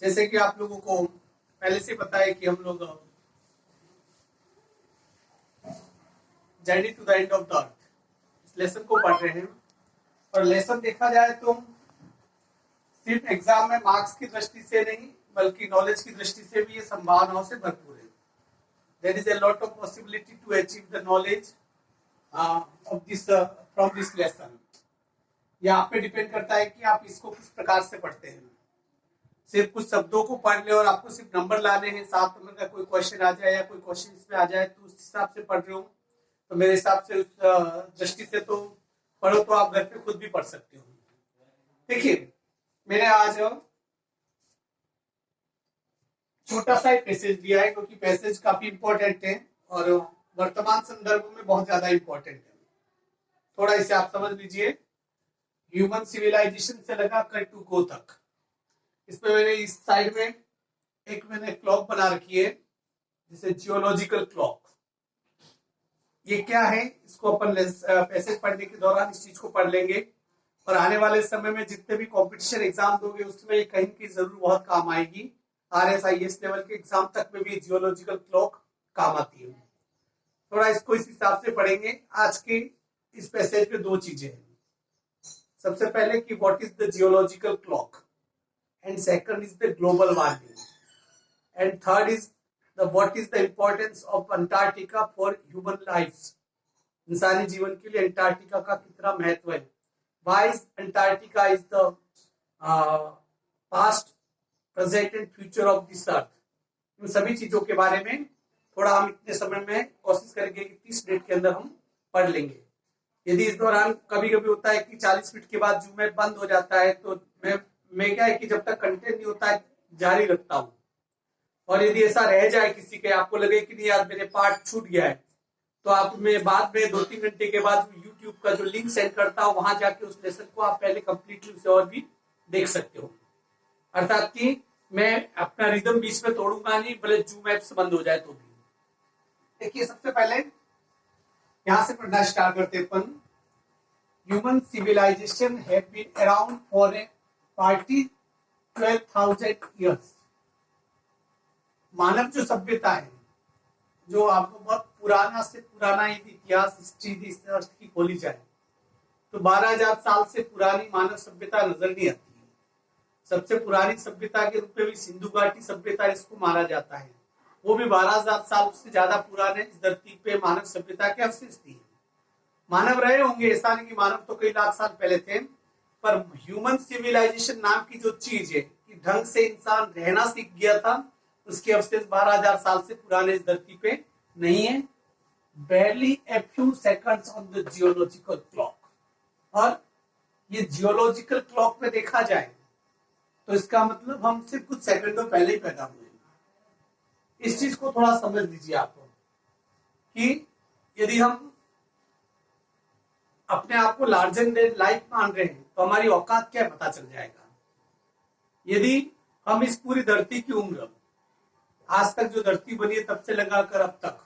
जैसे कि आप लोगों को पहले से पता है कि हम लोग journey to the end of the earth इस लेसन को पढ़ रहे हैं। और लेसन देखा जाए तो सिर्फ एग्जाम में मार्क्स की दृष्टि से नहीं बल्कि नॉलेज की दृष्टि से भी ये संभावनाओं से भरपूर है। There is a lot of possibility to achieve the knowledge of this from this lesson. ये आप पे डिपेंड करता है कि आप इसको किस प्रकार से पढ़ते हैं। सिर्फ कुछ शब्दों को पढ़ ले और आपको सिर्फ नंबर लाने हैं, 7 नंबर का कोई क्वेश्चन आ जाए या कोई क्वेश्चन इसमें आ जाए तो उस हिसाब से पढ़ रहे हो, तो मेरे हिसाब से उस दृष्टि से तो पढ़ो तो आप घर पे खुद भी पढ़ सकते हो। देखिए मैंने आज छोटा सा एक पैसेज दिया है क्योंकि पैसेज काफी इंपॉर्टेंट है और वर्तमान संदर्भ में बहुत ज्यादा इंपॉर्टेंट है। थोड़ा इसे आप समझ लीजिए। ह्यूमन सिविलाइजेशन से लगा कर टू गो तक। इसमें मैंने इस साइड में मैंने क्लॉक बना रखी है जिसे जियोलॉजिकल क्लॉक। ये क्या है इसको अपन पैसेज पढ़ने के दौरान इस चीज को पढ़ लेंगे और आने वाले समय में जितने भी कंपटीशन एग्जाम दोगे उसमें ये कहीं की जरूर बहुत काम आएगी। RSIS लेवल के एग्जाम तक में भी जियोलॉजिकल क्लॉक काम आती है। थोड़ा इसको इस हिसाब से पढ़ेंगे। आज के इस पैसेज में 2 चीजें हैं। सबसे पहले कि what is the geological clock and second is the global warming and third is what is the importance of Antarctica for human lives। इंसानी जीवन के लिए अंटार्कटिका का कितना महत्व है। Why is Antarctica is the past, present and future of this earth। इन सभी चीजों के बारे में थोड़ा हम इतने समय में कोशिश करेंगे कि 30 मिनट के अंदर हम पढ़ लेंगे। यदि इस दौरान कभी कभी होता है कि 40 मिनट के बाद जूम ऐप बंद हो जाता है तो मैं क्या है कि जब तक कंटेंट नहीं होता है जारी रखता हूँ। और यदि ऐसा रह जाए किसी के आपको लगे कि नहीं यार मेरे पार्ट छूट गया है तो आप मैं बाद में 2-3 घंटे के बाद यूट्यूब का जो लिंक सेंड करता हूँ वहां जाके उस लेसन को आप पहले कंप्लीटली उसे और भी देख सकते हो। अर्थात कि मैं अपना रिदम बीच में तोड़ूंगा नहीं भले जूम ऐप बंद हो जाए तो भी। देखिए सबसे पहले यहां से पढ़ना स्टार्ट करते अपन। Human civilization have been around for a 12,000 years। मानव जो सभ्यता है जो आपको बहुत पुराना से पुराना इतिहास हिस्ट्री इस अर्थ की खोली जाए तो 12,000 साल से पुरानी मानव सभ्यता नजर नहीं आती है। सबसे पुरानी सभ्यता के रूप में भी सिंधु घाटी सभ्यता इसको माना जाता है। वो भी 12,000 साल से ज्यादा पुराने इस धरती पे मानव सभ्यता के अवशेष थी। मानव रहे होंगे, ऐसा नहीं कि मानव तो कई लाख साल पहले थे, पर ह्यूमन सिविलाइजेशन नाम की जो चीज है कि ढंग से इंसान रहना सीख गया था उसके अवशेष 12,000 साल से पुराने इस धरती पे नहीं है। barely a few seconds on the geological clock। और ये जियोलॉजिकल क्लॉक में देखा जाए तो इसका मतलब हम सिर्फ कुछ सेकंडों पहले ही पैदा हुए। इस चीज को थोड़ा समझ लीजिए आप कि यदि हम अपने आप को लार्जर देन लाइफ मान रहे हैं तो हमारी औकात क्या पता चल जाएगा। यदि हम इस पूरी धरती की उम्र आज तक जो धरती बनी है तब से लगाकर अब तक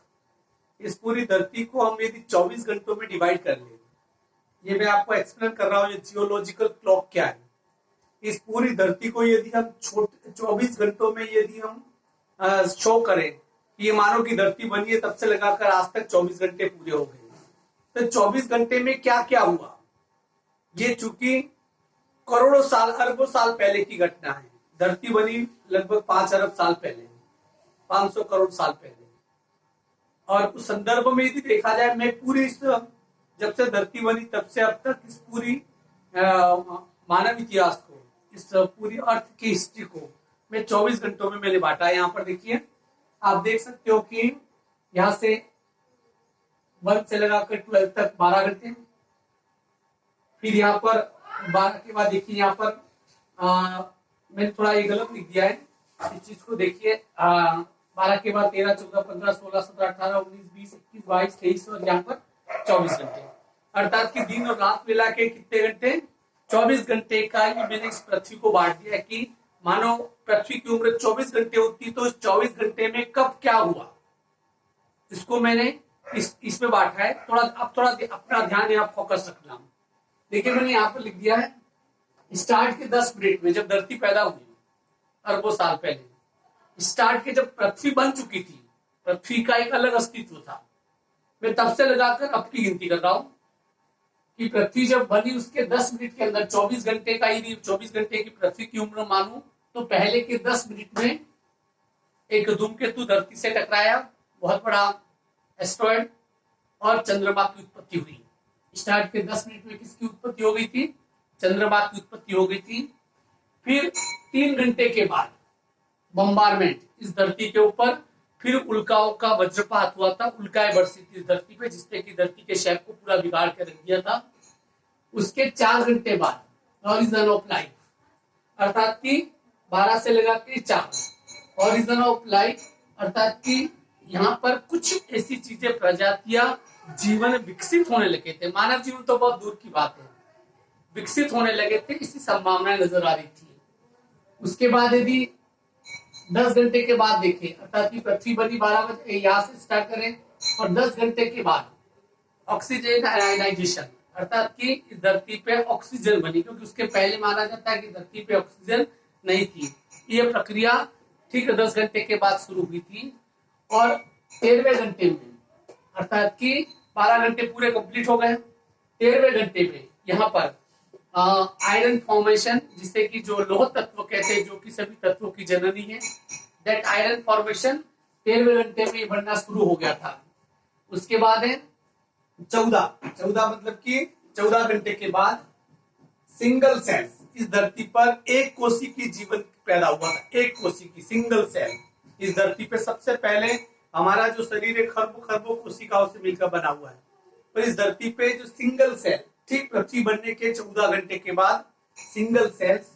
इस पूरी धरती को हम यदि 24 घंटों में डिवाइड कर ले, ये मैं आपको एक्सप्लेन कर रहा हूं ये जियोलॉजिकल क्लॉक क्या है। इस पूरी धरती को यदि हम 24 घंटों में यदि हम शो करें कि ये मानो की धरती बनी है तब से लगाकर आज तक 24 घंटे पूरे हो गए तो 24 घंटे में क्या क्या हुआ। ये चूंकि करोड़ों साल अरबों साल पहले की घटना है। धरती बनी लगभग 5 अरब साल पहले, 500 करोड़ साल पहले। और उस संदर्भ में यदि देखा जाए मैं पूरी इस जब से धरती बनी तब से अब तक इस पूरी मानव इतिहास को इस पूरी अर्थ की हिस्ट्री को मैं 24 घंटों में मैंने बांटा है। यहाँ पर देखिए आप देख सकते हो कि यहाँ से 1 से लगाकर 12 तक 12 घंटे। फिर यहाँ पर 12 के बाद देखिए यहाँ पर मैंने थोड़ा ये गलत लिख दिया है इस चीज को। देखिए 12 के बाद 13, 14, 15, 16, 17, 18, 19, 20, 21, 22, 23 और यहाँ पर 24 घंटे। अर्थात कि दिन और रात मिला के कितने घंटे? 24 घंटे का ही मैंने इस पृथ्वी को बांट दिया है कि मानो पृथ्वी की उम्र 24 घंटे होती तो इस 24 घंटे में कब क्या हुआ इसको मैंने इसमें बांटा है। अब थोड़ा अपना ध्यान यहाँ फोकस रखना। देखिए मैंने यहाँ पर लिख दिया है स्टार्ट के 10 मिनट में जब धरती पैदा हुई। अरबों साल पहले स्टार्ट के, जब पृथ्वी बन चुकी थी, पृथ्वी का एक अलग अस्तित्व था। मैं तब से लगाकर अब की गिनती कर रहा हूं कि पृथ्वी जब बनी उसके 10 मिनट के अंदर, 24 घंटे का ही 24 घंटे की पृथ्वी की उम्र मानूं तो पहले के 10 मिनट में एक धूमकेतु धरती से टकराया, बहुत बड़ा एस्ट्रॉयड, और चंद्रमा की उत्पत्ति हुई। स्टार्ट के 10 मिनट में किसकी उत्पत्ति हो गई थी? चंद्रमा की उत्पत्ति हो गई थी। फिर 3 घंटे के बाद बम्बारमेंट इस धरती के ऊपर, फिर उल्काओं का वज्रपात हुआ था, उल्काएं बरसी थी धरती पे, जिसने की धरती के शेप को पूरा बिगाड़ के रख दिया था। उसके 4 घंटे बाद हॉरिजन ऑफ लाइफ, अर्थात कि 12 से लगा के 4, हॉरिजन ऑफ लाइफ, अर्थात कि यहाँ पर कुछ ऐसी चीजें, प्रजातियां, जीवन विकसित होने लगे थे। मानव जीवन तो बहुत दूर की बात है, विकसित होने लगे थे, इसकी संभावनाएं नजर आ रही थी। उसके बाद यदि 10 घंटे के बाद देखें, अर्थात कि पृथ्वी बनी 12 बजे, यहाँ से स्टार्ट करें, और 10 घंटे के बाद ऑक्सीजन आयनाइजेशन, अर्थात कि इस धरती पे ऑक्सीजन बनी, क्योंकि उसके पहले माना जाता है कि धरती पे ऑक्सीजन नहीं थी। ये प्रक्रिया ठीक 10 घंटे के बाद शुरू हुई थी, और 13वें घंटे में, अर्थात कि 12 घंटे पूरे कंप्लीट हो गए, 13वें घंटे में यहाँ पर आयरन फॉर्मेशन, जिसे कि जो लौह तत्व कहते हैं, जो कि सभी तत्वों की जननी है, दैट आयरन फॉर्मेशन 13वें घंटे में बनना शुरू हो गया था। उसके बाद है 14 मतलब कि 14 घंटे के बाद सिंगल सेल, इस धरती पर एक कोशी की जीवन पैदा हुआ था, एक कोशी की सिंगल सेल। इस धरती पे सबसे पहले, हमारा जो शरीर है खरबों खरबों कोशिकाओं से मिलकर बना हुआ है, पर इस धरती पे जो सिंगल सेल, ठीक पृथ्वी बनने के 14 घंटे के बाद सिंगल सेल्स,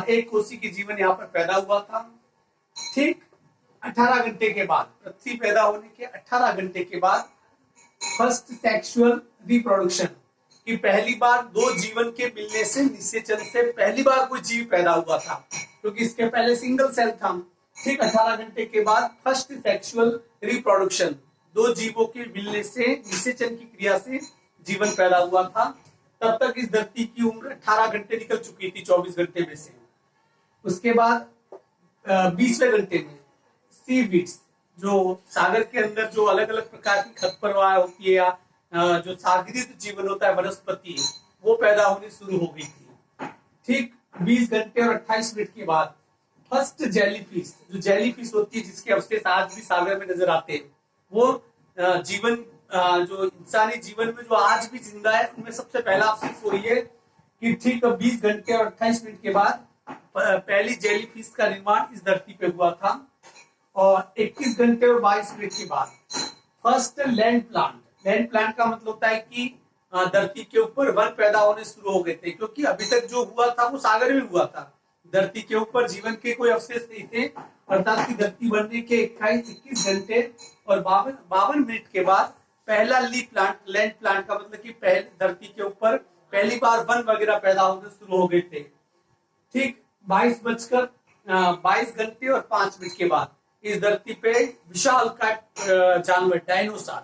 एक कोशी की जीवन यहाँ पर पैदा हुआ था। ठीक 18 घंटे के बाद, पृथ्वी पैदा होने के 18 घंटे के बाद फर्स्ट सेक्सुअल रिप्रोडक्शन, कि पहली बार दो जीवन के मिलने से, निषेचन से पहली बार कोई जीव पैदा हुआ था, क्योंकि इसके पहले सिंगल सेल था। ठीक 18 घंटे के बाद फर्स्ट सेक्सुअल रिप्रोडक्शन, दो जीवों के मिलने से, निषेचन की क्रिया से जीवन पैदा हुआ था। तब तक इस धरती की उम्र 18 घंटे निकल चुकी थी 24 घंटे में से। उसके बाद 20वें घंटे में सीवीड्स, जो सागर के अंदर जो अलग अलग प्रकार की खरपतवार होती है, या जो सागरीय जीवन होता है, वनस्पति, वो पैदा होनी शुरू हो गई थी। ठीक 20 घंटे और 28 मिनट के बाद फर्स्ट जेलीफिश, जो जेलीफिश होती है, जिसके अवशेष आज भी सागर में नजर आते हैं, वो जीवन, जो इंसानी जीवन में जो आज भी जिंदा है, उनमें सबसे पहला अवशेष वही है कि ठीक 20 घंटे और 28 मिनट के बाद पहली जेलीफिश का निर्माण इस धरती पे हुआ था। और 21 घंटे और 22 मिनट के बाद first land plant, land plant का मतलब होता है कि धरती के ऊपर वन पैदा होने शुरू हो गए थे, क्योंकि अभी तक जो हुआ था वो सागर में हुआ था, धरती के ऊपर जीवन के कोई अवशेष नहीं थे। अर्थात की धरती बनने के 21 घंटे और 52 मिनट के बाद पहला ली प्लांट, लैंड प्लांट का मतलब कि पहले धरती के ऊपर पहली बार वन वगैरह पैदा होने शुरू हो गए थे। ठीक 22 घंटे और 5 मिनट के बाद इस धरती पे विशाल का जानवर डायनोसॉर,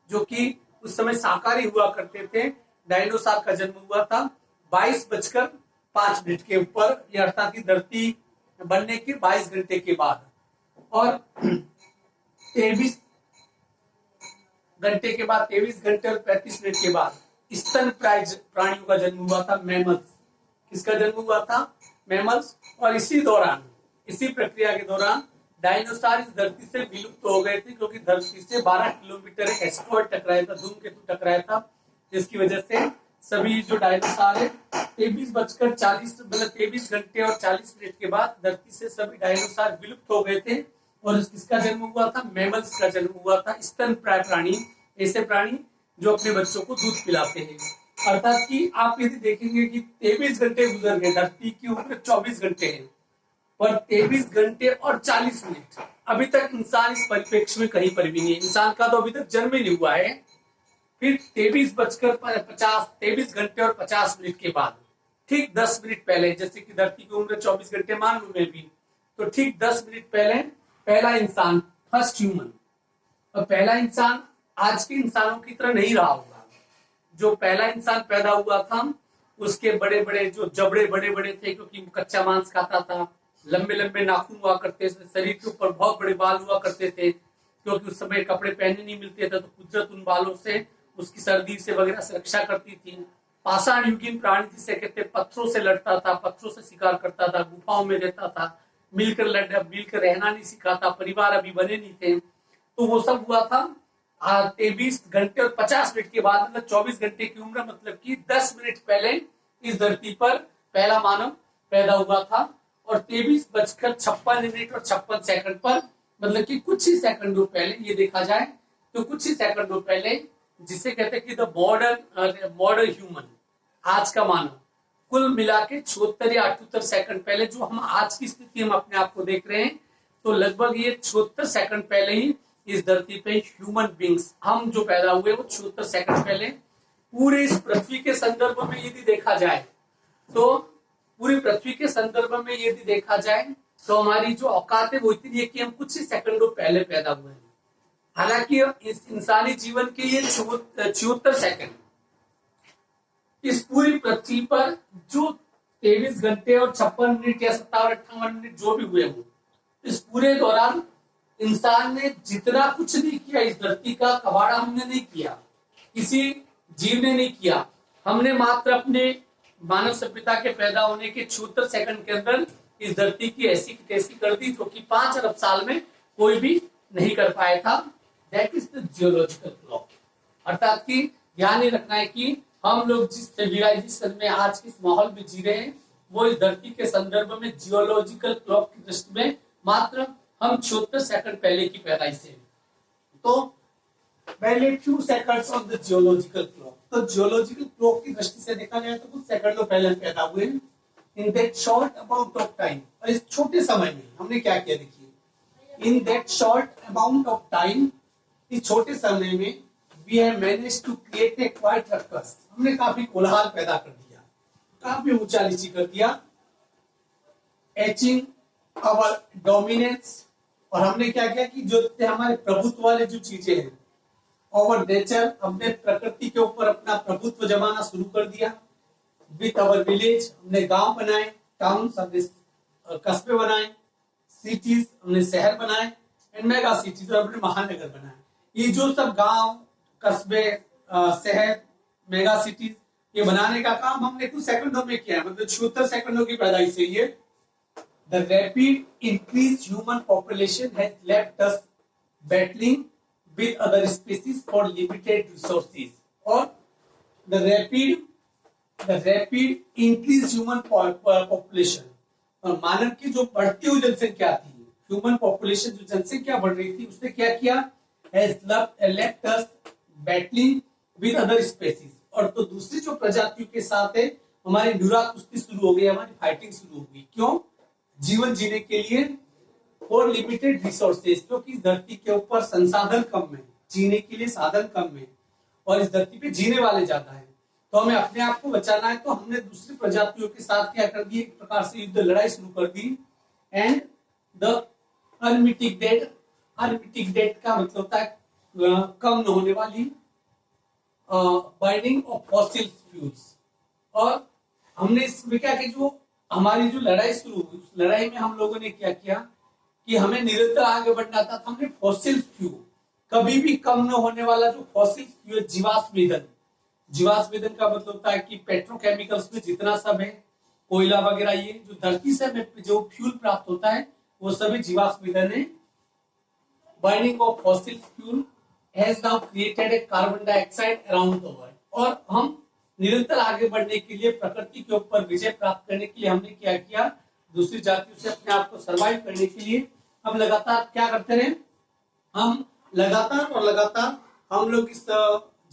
जो कि उस समय शाकाहारी हुआ करते थे, डायनोसॉर का जन्म हुआ था 22:05 के ऊपर, यह अर्थात की धरती बनने के 22 घंटे के बाद। और 23 घंटे के बाद, 23 घंटे और 35 मिनट के बाद स्तन प्राणियों का जन्म हुआ था, मैमल्स। किसका जन्म हुआ था? मैमल्स। और इसी दौरान, इसी प्रक्रिया के दौरान डायनोसॉर इस धरती से विलुप्त हो गए थे, क्योंकि धरती से 12 किलोमीटर एक एस्ट्रॉयड टकराया था, धूमकेतु टकराया था, जिसकी वजह से सभी जो डायनोसॉर है 23 घंटे और 40 मिनट के बाद धरती से सभी डायनोसॉर विलुप्त हो गए थे। और किसका जन्म हुआ था? मैमल्स का जन्म हुआ था, स्तनप्राय प्राणी, ऐसे प्राणी जो अपने बच्चों को दूध पिलाते हैं। अर्थात कि आप यदि देखेंगे कि 23 घंटे गुजर गए, धरती की उम्र 24 घंटे है, पर 23 घंटे और 40 मिनट अभी तक इंसान इस परिप्रेक्ष्य में कहीं पर भी नहीं है। इंसान का तो अभी तक जन्म ही नहीं हुआ है। फिर 23 घंटे और 50 मिनट के बाद, ठीक 10 मिनट पहले, जैसे कि धरती की उम्र 24 घंटे मान लू मैं भी, तो ठीक 10 मिनट पहले पहला इंसान, फर्स्ट ह्यूमन, और पहला इंसान आज के इंसानों की तरह नहीं रहा होगा। जो पहला इंसान पैदा हुआ था उसके बड़े बड़े जो जबड़े बड़े बड़े थे, क्योंकि कच्चा मांस खाता था, लंबे लंबे नाखून हुआ करते थे, शरीर के ऊपर बहुत बड़े बाल हुआ करते थे, क्योंकि उस समय कपड़े पहनने नहीं मिलते थे, तो कुदरत उन बालों से उसकी सर्दी से वगैरह से रक्षा करती थी। पाषाण युगीन प्राणी जिसे कहते, पत्थरों से लड़ता था, पत्थरों से शिकार करता था, गुफाओं में रहता था, मिलकर रहना नहीं सीखा था, परिवार अभी बने नहीं थे। तो वो सब हुआ था 23 घंटे और 50 मिनट के बाद, मतलब 24 घंटे की उम्र, मतलब कि 10 मिनट पहले इस धरती पर पहला मानव पैदा हुआ था। और 23:56 और 56 पर, मतलब कि कुछ ही सेकंडों पहले, ये देखा जाए तो कुछ ही सेकंडों पहले, जिसे कहते हैं कि द मॉडर्न ह्यूमन, आज का मानव, कुल मिला के 76 या 78 सेकंड पहले, जो हम आज की स्थिति हम अपने आप को देख रहे हैं, तो लगभग ये 76 सेकंड पहले ही इस धरती पे ह्यूमन बींग्स, हम जो पैदा हुए, वो 76 सेकंड पहले पूरे इस पृथ्वी के संदर्भ में यदि देखा जाए, तो पूरी पृथ्वी के संदर्भ में यदि देखा जाए, तो हमारी जो औकात है वो इतनी है कि हम कुछ ही सेकंडों पहले पैदा हुए हैं। हालांकि इस इंसानी जीवन के ये 74 सेकंड इस पूरी पृथ्वी पर जो 23 घंटे और 56 मिनट या 57-58 मिनट जो भी हुए हो, इस पूरे दौरान इंसान ने जितना कुछ नहीं किया, इस धरती का कबाड़ा हमने नहीं किया, किसी जीव ने नहीं किया। हमने मात्र अपने मानव सभ्यता के पैदा होने के 76 सेकंड के अंदर इस धरती की ऐसी की तैसी कर दी, जो कि 5 अरब साल में कोई भी नहीं कर पाया था। That is the geological clock. अर्थात कि ध्यान ये रखना है कि हम लोग जिस सिविलाइजेशन में आज के इस माहौल में जी रहे हैं, वो इस धरती के संदर्भ में जियोलॉजिकल क्लॉक की दृष्टि में मात्र हम 76 सेकंड पहले की पैदाइश से। तो पहले few seconds of the geological clock, तो जियोलॉजिकल क्लॉक की दृष्टि से देखा जाए तो कुछ सेकंडों पहले पैदा हुए in that short amount of time. और इस छोटे समय में हमने क्या किया, देखिए, in that short amount of time, इस छोटे समय में we have managed to create a quite ruckus, हमने काफी कोलाहल पैदा कर दिया, काफी ऊंचा नीची कर दिया, एचिंग आवर डोमिनेंस। और हमने क्या किया कि जो हमारे प्रभुत्व वाले जो चीजें हैं, ओवर नेचर, हमने प्रकृति के ऊपर अपना प्रभुत्व जमाना शुरू कर दिया। विथ आवर विलेज, हमने गांव बनाए, टाउन्स हमने कस्बे बनाए, सिटीज हमने शहर बनाए, एंड मेगा सिटीज हमने महानगर बनाए। ये जो सब गांव, कस्बे, शहर, मेगा सिटीज, ये बनाने का काम हमने कुछ सेकंडों में किया है, मतलब 76 सेकंडों की पैदाइश से। ये The rapid increased human population has left us battling with other species for limited resources. और the rapid increased human population, और मानव की जो बढ़ती हुई जनसंख्या थी, ह्यूमन पॉपुलेशन जो जनसंख्या बढ़ रही थी, उसने क्या किया, has left us battling with other species। और तो दूसरी जो प्रजातियों के साथ है हमारी नुरा कुश्ती शुरू हो गई, हमारी फाइटिंग शुरू हो गई। क्यों? जीवन जीने के लिए फॉर लिमिटेड रिसोर्सेज, क्योंकि इस धरती के ऊपर संसाधन कम है, जीने के लिए साधन कम है, और इस धरती पे जीने वाले ज्यादा हैं। तो हमें अपने आप को बचाना है, तो हमने दूसरी प्रजातियों के साथ क्या कर दी, एक प्रकार से युद्ध लड़ाई शुरू कर दी। एंड द अनमिटिगेटेड का मतलब होता है कम न होने वाली, बर्निंग ऑफ फॉसिल फ्यूल्स। और हमने इसमें क्या कि जो हमारी जो लड़ाई शुरू हुई, उस लड़ाई में हम लोगों ने क्या किया कि हमें निरंतर आगे बढ़ना था। तो हमने फॉसिल फ्यूल, कभी भी कम न होने वाला जो फॉसिल फ्यूल, जीवाश्म ईंधन, जीवाश्म ईंधन का मतलब होता है कि पेट्रोकेमिकल्स में जितना सब है, कोयला वगैरह, ये जो धरती से हमें जो फ्यूल प्राप्त होता है वो सभी जीवाश्म ईंधन है। Burning of fossil fuel has now created a carbon dioxide around the world. और हम निरंतर आगे बढ़ने के लिए, प्रकृति के ऊपर विजय प्राप्त करने के लिए हमने क्या किया, दूसरी जातियों से अपने आप को सर्वाइव करने के लिए हम लगातार क्या करते रहे, हम लगातार हम लोग इस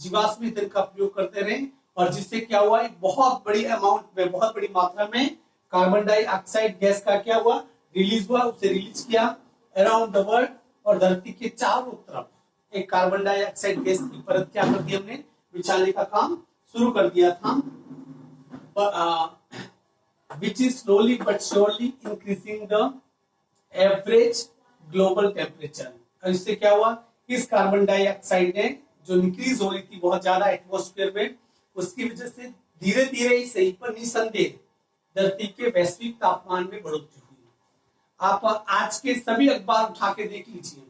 जीवाश्म ईंधन का प्रयोग करते रहे। और जिससे क्या हुआ, एक बहुत बड़ी अमाउंट में, बहुत बड़ी मात्रा में कार्बन डाइऑक्साइड गैस का क्या हुआ, रिलीज हुआ। उसे रिलीज किया अराउंड द वर्ल्ड, और धरती के चारों तरफ एक कार्बन डाइऑक्साइड गैस की परत क्या कर दी, हमने बिछाने का काम शुरू कर दिया था, which is slowly but surely increasing the average global temperature। और इससे क्या हुआ, इस कार्बन डाइऑक्साइड ने जो इंक्रीज हो रही थी बहुत ज्यादा एटमॉस्फेयर में, उसकी वजह से धीरे धीरे सही पर निसंदेह धरती के वैश्विक तापमान में बढ़ोतरी हुई। आप आज के सभी अखबार उठा के देख लीजिए,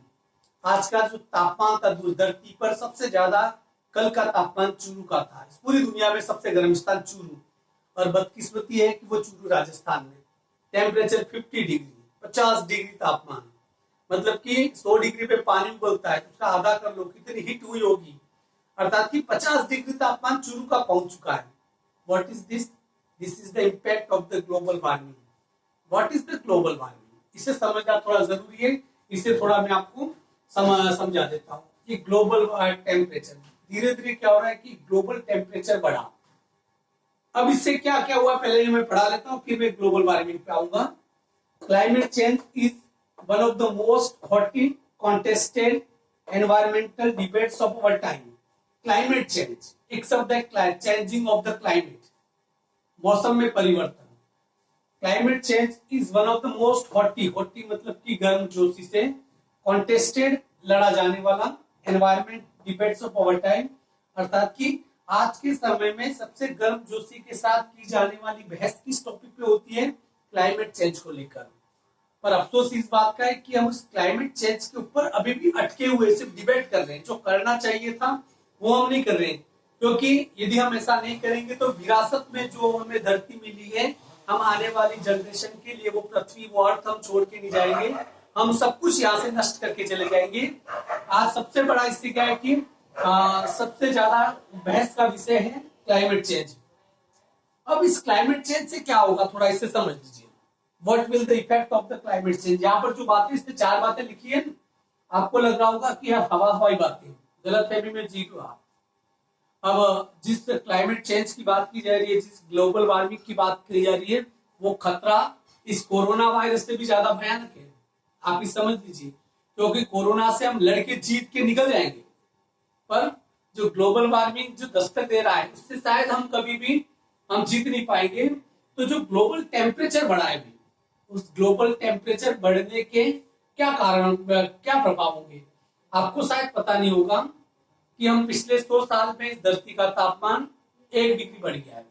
आज का जो तापमान था धरती पर सबसे ज्यादा कल का तापमान चूरू का था। इस पूरी दुनिया में सबसे गर्म स्थान चूरू, और बदकिस्मती है कि वो चूरू राजस्थान में। टेम्परेचर 50 डिग्री, 50 डिग्री तापमान, मतलब कि 100 डिग्री पे पानी उबलता है, उसका आधा कर लो कितनी हीट हुई होगी, अर्थात कि 50 डिग्री तापमान चूरू का पहुंच चुका है। What is this? This is the impact of the global warming. What is the global warming? इसे समझना थोड़ा जरूरी है, इसे थोड़ा मैं आपको समझा देता हूँ कि ग्लोबल टेम्परेचर धीरे धीरे क्या हो रहा है कि ग्लोबल टेम्परेचर बढ़ा। अब इससे क्या क्या हुआ पहले मैं पढ़ा लेता हूँ, फिर मैं ग्लोबल वार्मिंग पे आऊंगा। Climate change is one of the most hotly contested environmental debates of our time. Climate change एक शब्द है, चेंजिंग ऑफ द क्लाइमेट, मौसम में परिवर्तन। Climate change is one of the most hotly, hotly मतलब कि गर्म जोशी से, कॉन्टेस्टेड लड़ा जाने वाला, environment debates of our time, अर्थात कि आज के समय में सबसे गर्म जोशी के साथ की जाने वाली बहस किस टॉपिक पे होती है? क्लाइमेट चेंज को लेकर। पर अफसोस इस बात का है कि हम उस क्लाइमेट चेंज के ऊपर अभी भी अटके हुए सिर्फ डिबेट कर रहे हैं। जो करना चाहिए था वो हम नहीं कर रहे हैं, क्योंकि यदि हम ऐसा नहीं करेंगे तो विरासत में जो हमें धरती मिली है, हम आने वाली जनरेशन के लिए वो पृथ्वी, वो अर्थ हम छोड़ के नहीं जाएंगे, हम सब कुछ यहाँ से नष्ट करके चले जाएंगे। आज सबसे बड़ा इससे क्या है कि सबसे ज्यादा बहस का विषय है क्लाइमेट चेंज। अब इस क्लाइमेट चेंज से क्या होगा थोड़ा इसे समझ लीजिए। What will the effect of the climate change? यहाँ पर जो बातें, इसमें 4 बातें लिखी है, आपको लग रहा होगा कि हवा हवाई बातें, गलत फहमी में जी लो आप। अब जिस क्लाइमेट चेंज की बात की जा रही है, जिस ग्लोबल वार्मिंग की बात की जा रही है, वो खतरा इस कोरोना वायरस से भी ज्यादा भयानक है। आप इस समझ लीजिए, क्योंकि कोरोना से हम लड़के जीत के निकल जाएंगे, पर जो ग्लोबल वार्मिंग जो दस्तक दे रहा है उससे शायद हम कभी भी हम जीत नहीं पाएंगे। तो जो ग्लोबल टेम्परेचर बढ़ा है, उस ग्लोबल टेम्परेचर बढ़ने के क्या कारण, क्या प्रभाव होंगे? आपको शायद पता नहीं होगा कि हम पिछले 100 साल में इस धरती का तापमान 1 डिग्री बढ़ गया है।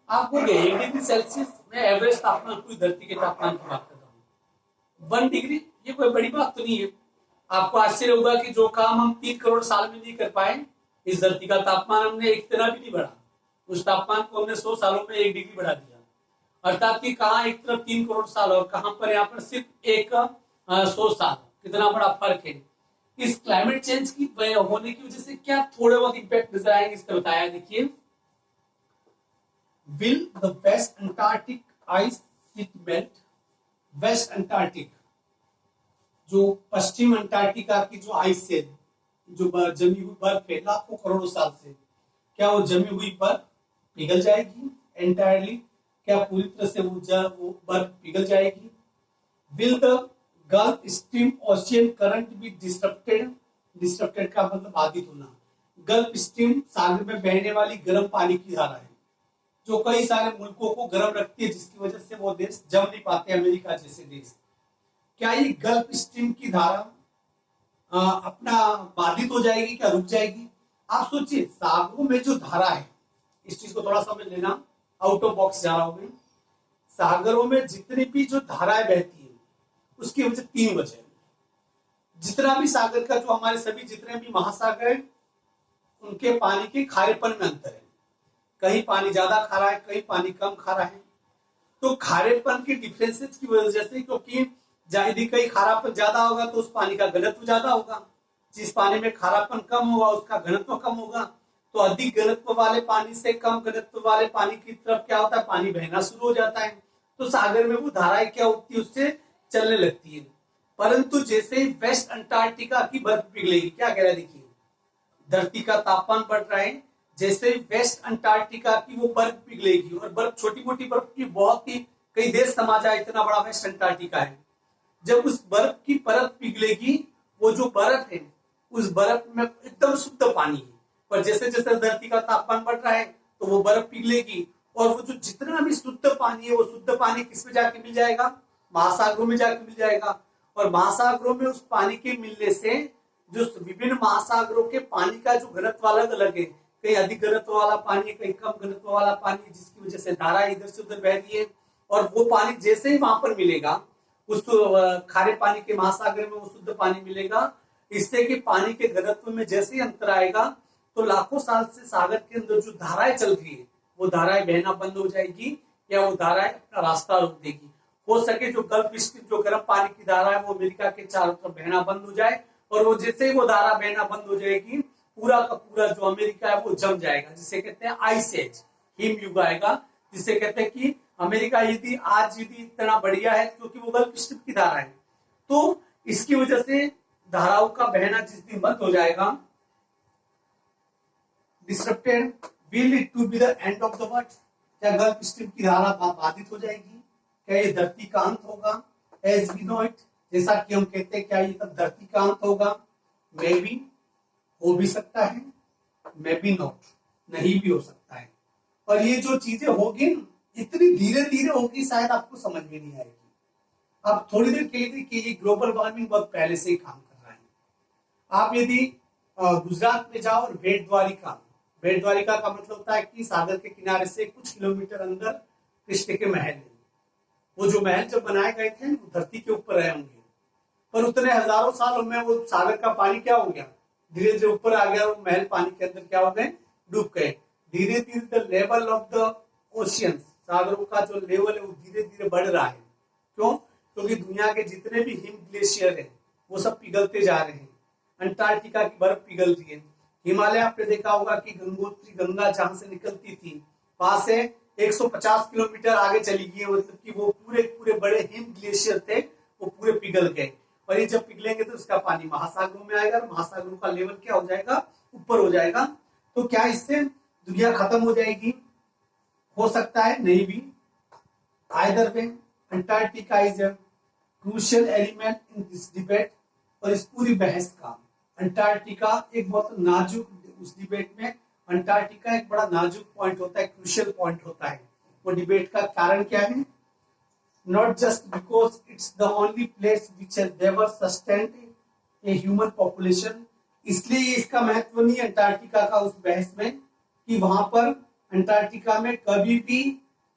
आप बोले 1 डिग्री सेल्सियस में एवरेज तापमान, पूरी धरती के तापमान की बात कर रहा हूँ, 1 डिग्री, ये कोई बड़ी बात तो नहीं है। आपको आश्चर्य होगा कि जो काम हम 3 करोड़ साल में नहीं कर पाए, इस धरती का तापमान हमने इतना भी नहीं बढ़ा, उस तापमान को हमने 100 सालों में 1 डिग्री बढ़ा दिया। अर्थात कि कहाँ एक तरफ 3 करोड़ साल और कहां पर यहाँ पर सिर्फ 100 साल, कितना बड़ा फर्क है। इस क्लाइमेट चेंज की होने की वजह से क्या थोड़े बहुत इम्पैक्ट नजर आएंगे, इसका बताया। देखिए, will the west Antarctic ice sheet melt? West Antarctic, जो पश्चिम अंटार्कटिका की जो आइस है, जो जमी हुई बर्फ है लाखों करोड़ों साल से, क्या वो जमी हुई बर्फ पिघल जाएगी एंटायरली? क्या पूरी तरह से वो बर्फ पिघल जाएगी? Will the gulf stream ocean current be disturbed? Disturbed का मतलब बाधित होना। गल्फ स्ट्रीम सागर में बहने वाली गर्म पानी की धारा है, जो कई सारे मुल्कों को गर्म रखती है, जिसकी वजह से वो देश जम नहीं पाते, अमेरिका जैसे देश। क्या ये गल्फ स्ट्रीम की धारा अपना बाधित हो जाएगी, क्या रुक जाएगी? आप सोचिए, सागरों में जो धारा है, इस चीज को थोड़ा समझ लेना, आउट ऑफ बॉक्स जा रहा हूं मैं। सागरों में जितनी भी जो धाराएं बहती है, उसकी वजह 3 वजह है। जितना भी सागर का, जो हमारे सभी जितने भी महासागर है, उनके पानी के खारेपन में अंतर है। कहीं पानी ज्यादा खारा है, कहीं पानी कम खारा है। तो खारेपन के डिफरेंसेस की वजह से, क्योंकि यदि कहीं खारापन ज्यादा होगा तो उस पानी का घनत्व ज्यादा होगा, जिस पानी में खारापन कम होगा उसका घनत्व कम होगा। तो अधिक घनत्व वाले पानी से कम घनत्व वाले पानी की तरफ क्या होता है, पानी बहना शुरू हो जाता है। तो सागर में वो धाराएं क्या होती है, उससे चलने लगती है। परंतु जैसे ही वेस्ट अंटार्कटिका की बर्फ पिघलेगी, क्या कह रहा है, देखिए धरती का तापमान बढ़ रहा है, जैसे ही वेस्ट अंटार्कटिका की वो बर्फ पिघलेगी, और बर्फ छोटी मोटी बर्फ की बहुत ही कई देश समा जाए, इतना बड़ा वेस्ट अंटार्कटिका है। जब उस बर्फ की परत पिघलेगी, वो जो बर्फ है, उस बर्फ में एकदम शुद्ध पानी है, पर जैसे जैसे धरती का तापमान बढ़ रहा है तो वो बर्फ पिघलेगी, और वो जो जितना भी शुद्ध पानी है, वो शुद्ध पानी किस में जाके मिल जाएगा, महासागरों में जाके मिल जाएगा। और महासागरों में उस पानी के मिलने से जो विभिन्न महासागरों के पानी का जो घनत्व अलग अलग है, कहीं अधिक घनत्व वाला पानी है, कहीं कम घनत्व वाला पानी है, जिसकी वजह से धारा इधर से उधर बह रही है। और वो पानी जैसे ही वहां पर मिलेगा, उस खारे पानी के महासागर में वो शुद्ध पानी मिलेगा। इससे कि पानी के घनत्व में जैसे ही अंतर आएगा तो लाखों साल से सागर के अंदर जो धाराएं चल रही है वो धाराएं बहना बंद हो जाएगी या वो धाराएं अपना रास्ता रोक देगी। हो सके जो गल्फ स्ट्रीम जो गर्म पानी की धारा है वो अमेरिका के चारों तरफ बहना बंद हो जाए, और वो जैसे ही वो धारा बहना बंद हो जाएगी पूरा का पूरा जो अमेरिका है वो जम जाएगा, जिसे कहते हैं आइस एज, हिम युग आएगा। जिसे कहते हैं कि अमेरिका यदि आज यदि इतना बढ़िया है क्योंकि वो गल्फ स्ट्रीम की धारा है, तो इसकी वजह से धाराओं का बहना जिस दिन बंद हो जाएगा, disrupted, will it to be the end of the world. क्या गल्फ स्ट्रीम की धारा बाधित हो जाएगी? क्या ये धरती का अंत होगा? एज वी नो इट, जैसा कि हम कहते हैं, क्या ये तब धरती का अंत होगा? मे बी, हो भी सकता है, मे बी नॉट, नहीं भी हो सकता है। और ये जो चीजें होगी इतनी धीरे धीरे होगी शायद आपको समझ में नहीं आएगी। आप थोड़ी देर के लिए कि ये ग्लोबल वार्मिंग बहुत पहले से ही काम कर रहा है। आप यदि गुजरात में जाओ और भेट द्वारिका का मतलब होता है कि सागर के किनारे से कुछ किलोमीटर अंदर कृष्ण के महल है। वो जो महल जब बनाए गए थे वो धरती के ऊपर रहे होंगे, पर उतने हजारों सालों में वो सागर का पानी क्या हो गया, धीरे धीरे ऊपर आ गया, वो महल पानी के अंदर क्या हो गए, डूब गए। धीरे धीरे the level of the ocean, सागरों का जो लेवल है वो धीरे धीरे बढ़ रहा है। क्यों? क्योंकि दुनिया के जितने भी हिम ग्लेशियर है वो सब पिघलते जा रहे हैं। अंटार्कटिका की बर्फ पिघल रही है। हिमालय आपने देखा होगा कि गंगोत्री गंगा जहां से निकलती थी वहां से 150 किलोमीटर आगे चली गई, मतलब कि वो पूरे पूरे बड़े हिम ग्लेशियर थे वो पूरे पिघल गए। और ये जब पिघलेंगे तो उसका पानी महासागरों में आएगा और महासागरों का लेवल क्या हो जाएगा, ऊपर हो जाएगा। तो क्या इससे दुनिया खत्म हो जाएगी? हो सकता है, नहीं भी। Either way, Antarctica is a crucial element in this debate. और इस पूरी बहस का अंटार्कटिका एक बहुत नाजुक, उस डिबेट में अंटार्कटिका एक बड़ा नाजुक पॉइंट होता है, क्रूशियल पॉइंट होता है। वो डिबेट का कारण क्या है? Not just because it's the only place which has never sustained a human population, इसलिए इसका महत्व नहीं अंटार्कटिका का उस बहस में कि वहां पर अंटार्कटिका में कभी भी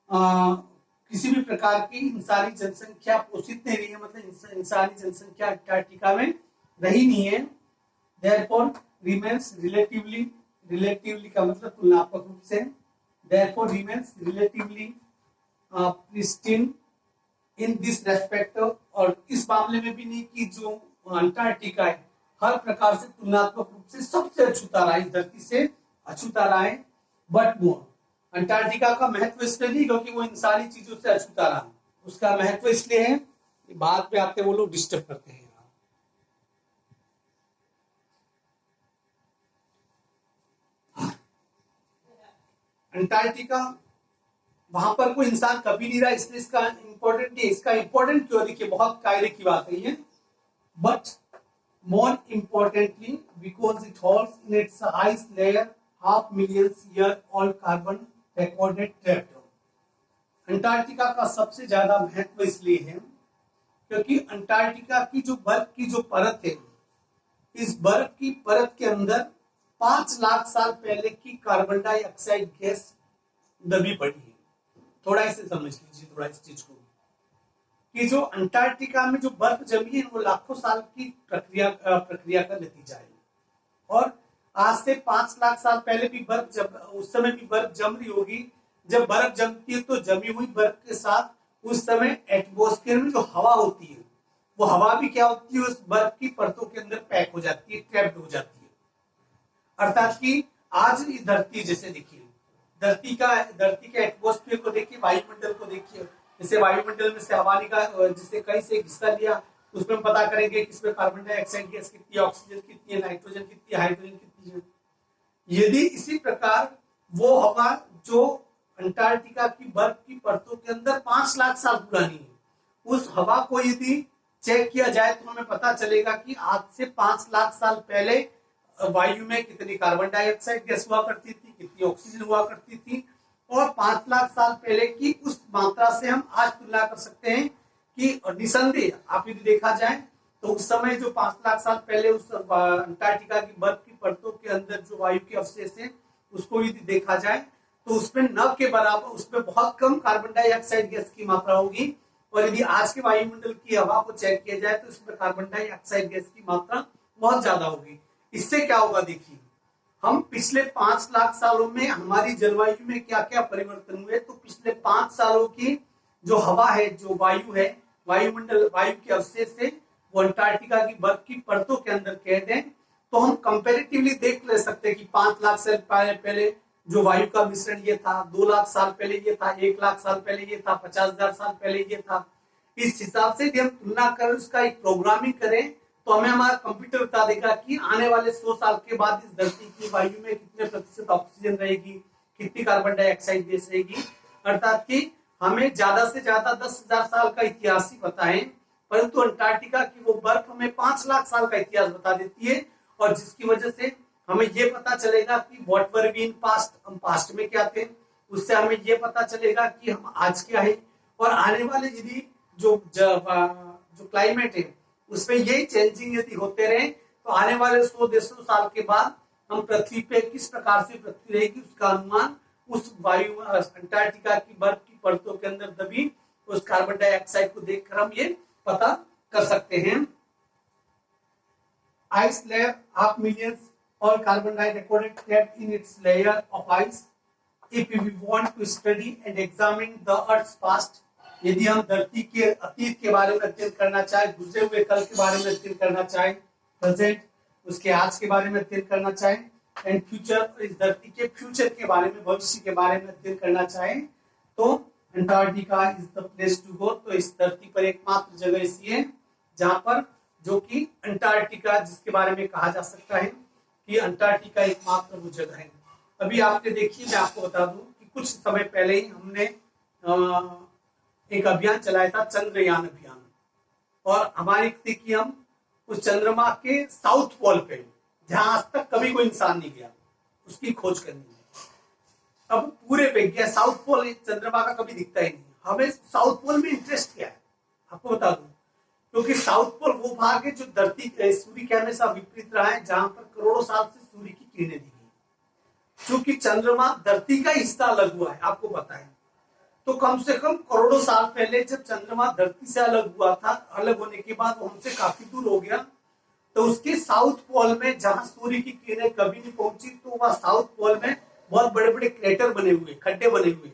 किसी भी प्रकार की इंसानी जनसंख्या पोषित नहीं रही है, मतलब इंसानी जनसंख्या अंटार्कटिका में रही नहीं है। Therefore remains relatively का मतलब तुलनात्मक रूप से, therefore remains relatively pristine in this respect। और इस मामले में भी नहीं कि जो अंटार्कटिका है हर प्रकार से तुलनात्मक रूप से सबसे अछूता रहा, इस धरती से अछूता रहा है। बट मोर, अंटार्कटिका का महत्व इसलिए नहीं क्योंकि वो इन सारी चीजों से अछूता रहा, उसका महत्व इसलिए है, बाद में आते वो लोग डिस्टर्ब करते हैं। अंटार्कटिका, वहां पर कोई इंसान कभी नहीं रहा, इसलिए इसका इंपॉर्टेंट नहीं। इसका इंपॉर्टेंट क्यों? देखिए बहुत कायदे की बात है ये। But more importantly because it holds in its ice layer half million year all carbon recorded trapped. Antarctica का सबसे ज्यादा महत्व इसलिए है क्योंकि अंटार्कटिका की जो बर्फ की जो परत है, इस बर्फ की परत के अंदर 5 लाख साल पहले की कार्बन डाइऑक्साइड गैस दबी पड़ी है। थोड़ा इसे समझ लीजिए, थोड़ा इस चीज को, कि जो अंटार्कटिका में जो बर्फ जमी है वो लाखों साल की प्रक्रिया का नतीजा है। और आज से 5 लाख साल पहले भी बर्फ जब, उस समय भी बर्फ जम रही होगी। जब बर्फ जमती है तो जमी हुई बर्फ के साथ उस समय एटमॉस्फेयर में जो हवा होती है वो हवा भी क्या होती है, उस बर्फ की परतों के अंदर पैक हो जाती है, ट्रैप्ड हो जाती है। अर्थात कि आज इस धरती, जैसे देखिए धरती के एटमॉस्फेयर को देखिए, वायुमंडल को देखिए, जैसे वायुमंडल में से हवा निकाल, जिससे कहीं से हिस्सा लिया उसमें पता करेंगे कि इसमें कार्बन डाइऑक्साइड गैस कितनी है, ऑक्सीजन कितनी है, नाइट्रोजन कितनी है, हाइड्रोजन कितनी है। यदि इसी प्रकार वो हवा जो अंटार्कटिका की बर्फ की परतों के अंदर 5 लाख साल पुरानी है, उस हवा को यदि चेक किया जाए तो हमें पता चलेगा कि आज से 5 लाख साल पहले वायु में कितनी कार्बन डाइऑक्साइड गैस हुआ करती थी, कितनी ऑक्सीजन हुआ करती थी। और 5 लाख साल पहले की उस मात्रा से हम आज तुलना कर सकते हैं कि निसंदेह आप यदि देखा जाए तो उस समय जो 5 लाख साल पहले उस अंटार्कटिका की बर्फ की परतों के अंदर जो वायु के अवशेष है उसको यदि देखा जाए तो उसमें न के बराबर, उसमें बहुत कम कार्बन डाइऑक्साइड गैस की मात्रा होगी और यदि आज के वायुमंडल की हवा को चेक किया जाए तो इसमें कार्बन डाइऑक्साइड गैस की मात्रा बहुत ज्यादा होगी। इससे क्या होगा, देखिए हम पिछले 5 लाख सालों में हमारी जलवायु में क्या क्या परिवर्तन हुए। तो पिछले 5 सालों की जो हवा है, जो वायु है, वायुमंडल वायु के अवशेष से वो अंटार्कटिका की बर्फ की परतों के अंदर कैद है। तो हम कंपैरेटिवली देख ले सकते हैं कि 5 लाख साल पहले जो वायु का मिश्रण ये था, 2 लाख साल पहले ये था, 1 लाख साल पहले ये था, 50,000 साल पहले ये था। इस हिसाब से यदि हम तुलना करें, उसका एक प्रोग्रामिंग करें, तो हमें हमारा कंप्यूटर बता देगा कि आने वाले 100 साल के बाद इस धरती की वायु में कितने प्रतिशत ऑक्सीजन रहेगी, कितनी कार्बन डाइऑक्साइड गैस रहेगी। अर्थात कि हमें ज्यादा से ज्यादा 10,000 साल का इतिहास ही पता है, परंतु अंटार्कटिका की वो बर्फ हमें 5 लाख साल का इतिहास बता देती है। और जिसकी वजह से हमें ये पता चलेगा कि what were we in past, हम पास्ट में क्या थे। उससे हमें ये पता चलेगा कि हम आज क्या है, और आने वाले यदि जो क्लाइमेट है उसमें यही चेंजिंग यदि होते रहे तो आने वाले 100-150 साल के बाद हम पृथ्वी पे किस प्रकार से पृथ्वी रहेगी उसका अनुमान उस वायु अंटार्कटिका की बर्फ की परतों के अंदर दबी उस कार्बन डाइऑक्साइड को देखकर हम ये पता कर सकते हैं। Ice layer of millions or carbon dioxide recorded trapped in its layer of ice. If we want to study and examine the Earth's past, यदि हम धरती के अतीत के बारे में अध्ययन करना चाहे, गुजरे हुए कल के बारे में अध्ययन करना चाहे, प्रेजेंट उसके आज के बारे में अध्ययन करना चाहे, एंड फ्यूचर इस धरती के फ्यूचर के बारे में, भविष्य के बारे में अध्ययन करना चाहे, तो Antarctica is the place to go. तो इस धरती पर एकमात्र जगह ऐसी है जहां पर, जो कि अंटार्कटिका, जिसके बारे में कहा जा सकता है कि अंटार्कटिका एकमात्र वो जगह है। अभी आपने देखिए, मैं आपको बता दूं कि कुछ समय पहले ही हमने एक अभियान चलाया था, चंद्रयान अभियान, और हमारी थी कि हम उस चंद्रमा के साउथ पोल पे, जहां आज तक कभी कोई इंसान नहीं गया, उसकी खोज करनी है। अब पूरे वैज्ञानिक साउथ पोल चंद्रमा का कभी दिखता ही नहीं, हमें साउथ पोल में इंटरेस्ट क्या है आपको बता दूं, क्योंकि साउथ पोल वो भाग है जो धरती सूर्य के हमेशा विपरीत रहा है, जहां पर करोड़ों साल से सूर्य की किरणें दिखी। क्योंकि चंद्रमा धरती का हिस्सा अलग हुआ है, आपको पता है, तो कम से कम करोड़ों साल पहले जब चंद्रमा धरती से अलग हुआ था, अलग होने के बाद वो हमसे काफी दूर हो गया, तो उसके साउथ पोल में जहां सूर्य की किरणें कभी नहीं पहुंची, तो वह साउथ पोल में बहुत बड़े बड़े क्रेटर बने हुए, खड्डे बने हुए।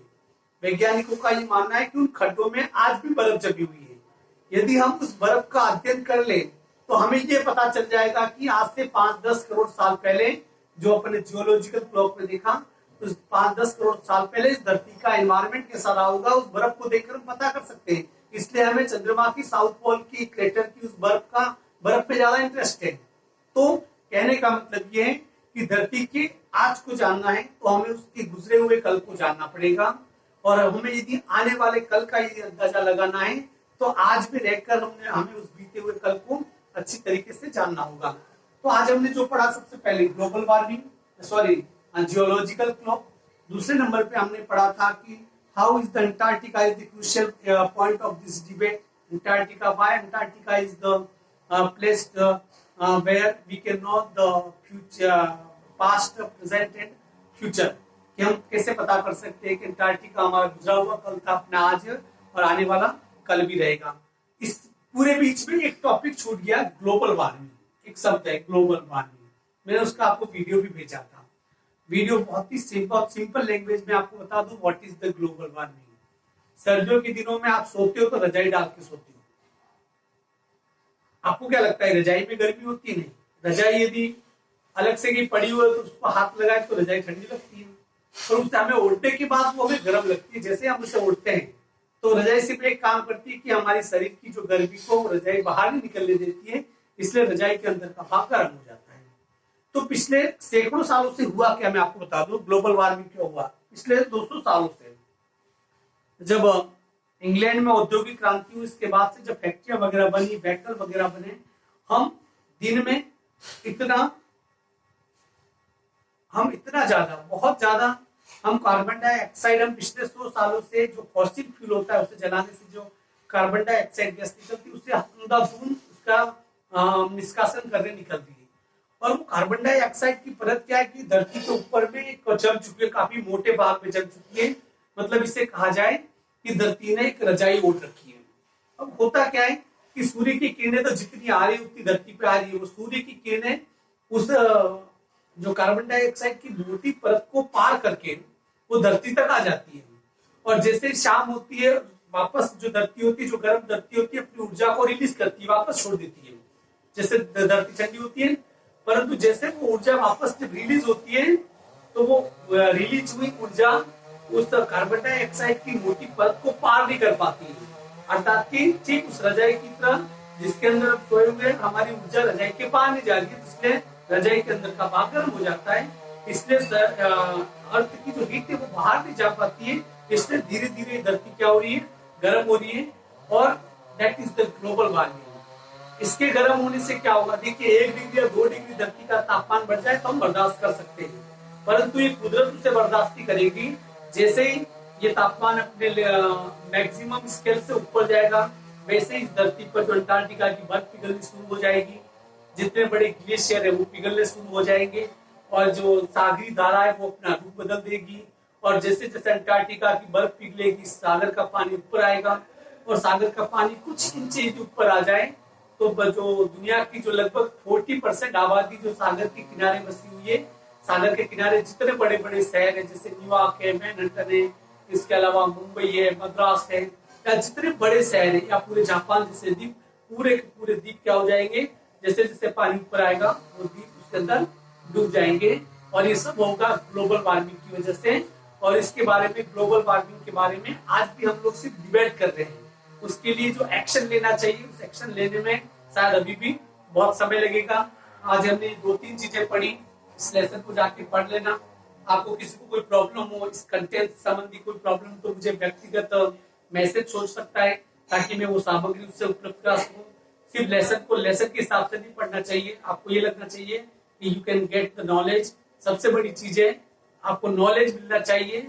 वैज्ञानिकों का ये मानना है कि उन खड्डों में आज भी बर्फ जमी हुई है। यदि हम उस बर्फ का अध्ययन कर ले तो हमें ये पता चल जाएगा कि आज से 5-10 करोड़ साल पहले, जो अपने जियोलॉजिकल क्लॉक में देखा, तो 5-10 करोड़ साल पहले इस धरती का एनवायरमेंट कैसा रहा होगा, उस बर्फ को देखकर हम पता कर सकते हैं। इसलिए हमें चंद्रमा की साउथ पोल की क्रेटर की उस बर्फ पे ज्यादा इंटरेस्ट है। तो कहने का मतलब ये है कि धरती के आज को जानना है तो हमें उसके गुजरे हुए कल को जानना पड़ेगा, और हमें यदि आने वाले कल का यदि अंदाजा लगाना है तो आज में रहकर हमें उस बीते हुए कल को अच्छी तरीके से जानना होगा। तो आज हमने जो पढ़ा, सबसे पहले ग्लोबल वार्मिंग, जियोलॉजिकल क्लॉक। दूसरे नंबर पे हमने पढ़ा था कि how is the Antarctica is the crucial point of this debate. Antarctica, why Antarctica is the place where we can know the future, past, present and future, कि हम कैसे पता कर सकते हैं कि अंटार्कटिका हमारा गुजरा हुआ कल था, अपना आज और आने वाला कल भी रहेगा। इस पूरे बीच में एक टॉपिक छूट गया, ग्लोबल वार्मिंग। एक शब्द है ग्लोबल वार्मिंग, मैंने उसका आपको वीडियो भी भेजा था। वीडियो बहुत ही सिंपल लैंग्वेज में आपको बता दूं what is the global warming. सर्दियों के दिनों में आप सोते हो तो रजाई डाल के सोते हो। आपको क्या लगता है रजाई में गर्मी होती है? नहीं। रजाई यदि अलग से कहीं पड़ी हुई है तो उसको हाथ लगाए तो रजाई ठंडी लगती है, और उससे हमें ओढ़ने के बाद वो हमें गर्म लगती है। जैसे हम उसे ओढ़ते हैं तो रजाई सिर्फ एक काम करती है कि हमारे शरीर की जो गर्मी को रजाई बाहर नहीं निकलने देती है, इसलिए रजाई के अंदर का भाग गर्म हो जाता है। तो पिछले सैकड़ों सालों से हुआ क्या, मैं आपको बता दूं ग्लोबल वार्मिंग क्यों हुआ। पिछले 200 सालों से जब इंग्लैंड में औद्योगिक क्रांति हुई, इसके बाद से जब फैक्ट्रियां वगैरह बनी, व्हीकल वगैरह बने, हम दिन में इतना ज्यादा, बहुत ज्यादा हम कार्बन डाइऑक्साइड, हम पिछले 100 सालों से जो फॉसिल फ्यूल होता है उसे जलाने से जो कार्बन डाइऑक्साइड गैस निकलती है, उससे अंधाधुंध उसका निष्कासन करने निकल रही है। और वो कार्बन डाइऑक्साइड की परत क्या है कि धरती के ऊपर में जम चुकी है, काफी मोटे भाग में जम चुकी है। मतलब इसे कहा जाए कि धरती ने एक रजाई ओढ़ रखी है। अब होता क्या है कि सूर्य की किरणें तो जितनी आ रही उतनी धरती पे आ रही है, वो सूर्य की किरणें उस जो कार्बन डाइऑक्साइड की मोटी परत को पार करके वो धरती तक आ जाती है। और जैसे शाम होती है वापस जो धरती होती है, जो गर्म धरती होती है, अपनी ऊर्जा को रिलीज करती है, वापस छोड़ देती है। जैसे धरती ठंडी होती है, परंतु जैसे वो ऊर्जा वापस जब रिलीज होती है तो वो रिलीज हुई ऊर्जा उस कार्बन डाइऑक्साइड की मोटी परत को पार नहीं कर पाती है। अर्थात कि ठीक उस रजाई की तरह जिसके अंदर हम सोए हुए हैं, हमारी ऊर्जा रजाई के बाहर नहीं जा रही है, इसलिए रजाई के अंदर का भाग गर्म हो जाता है। इसलिए अर्थ की जो हीट है वो बाहर नहीं जा पाती है, इसलिए धीरे धीरे धरती क्या हो रही है, गर्म हो रही है। और that is the global warming. इसके गर्म होने से क्या होगा, देखिए 1 डिग्री या 2 डिग्री धरती का तापमान बढ़ जाए तो हम बर्दाश्त कर सकते हैं, परंतु ये कुदरत उसे बर्दाश्त नहीं करेगी। जैसे ही ये तापमान अपने मैक्सिमम स्केल से ऊपर जाएगा, वैसे ही धरती पर जो अंटार्कटिका की बर्फ पिघलनी शुरू हो जाएगी, जितने बड़े ग्लेशियर है वो पिघलने शुरू हो जाएंगे, और जो सागरी धारा है वो अपना रूप बदल देगी। और जैसे जैसे अंटार्कटिका की बर्फ पिघलेगी, सागर का पानी ऊपर आएगा, और सागर का पानी कुछ इंच ऊपर आ जाए तो जो दुनिया की जो लगभग 40% आबादी जो सागर के किनारे बसी हुई है, सागर के किनारे जितने बड़े बड़े शहर है, जैसे न्यूयॉर्क है, मैनहट्टन है, इसके अलावा मुंबई है, मद्रास है, या जितने बड़े शहर है, या पूरे जापान जैसे द्वीप, पूरे के पूरे द्वीप क्या हो जाएंगे, जैसे जैसे पानी ऊपर आएगा वो द्वीप उसके अंदर डूब जाएंगे। और ये सब होगा ग्लोबल वार्मिंग की वजह से। और इसके बारे में, ग्लोबल वार्मिंग के बारे में आज भी हम लोग सिर्फ डिबेट कर रहे हैं। उसके लिए जो एक्शन लेना चाहिए, उस एक्शन लेने में शायद अभी भी बहुत समय लगेगा। आज हमने 2-3 चीजें पढ़ी, इस लेसन को जाके पढ़ लेना। आपको किसी को कोई प्रॉब्लम हो, इस कंटेंट संबंधी कोई प्रॉब्लम, तो मुझे व्यक्तिगत मैसेज सोच सकता है, ताकि मैं वो सामग्री उससे उपलब्ध करा सकूं। सिर्फ लेसन को लेसन के हिसाब से नहीं पढ़ना चाहिए, आपको ये लगना चाहिए कि you can get the knowledge. सबसे बड़ी चीज है आपको नॉलेज मिलना चाहिए।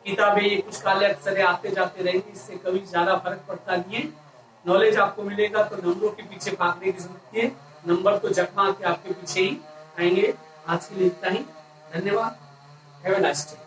किताबें ये कुछ काले अक्षर आते जाते रहेंगे, इससे कभी ज्यादा फर्क पड़ता नहीं है। नॉलेज आपको मिलेगा तो नंबरों के पीछे भागने की जरूरत है, नंबर तो जगमा के आपके पीछे ही आएंगे। आज के लिए इतना ही, धन्यवाद। Have a nice day.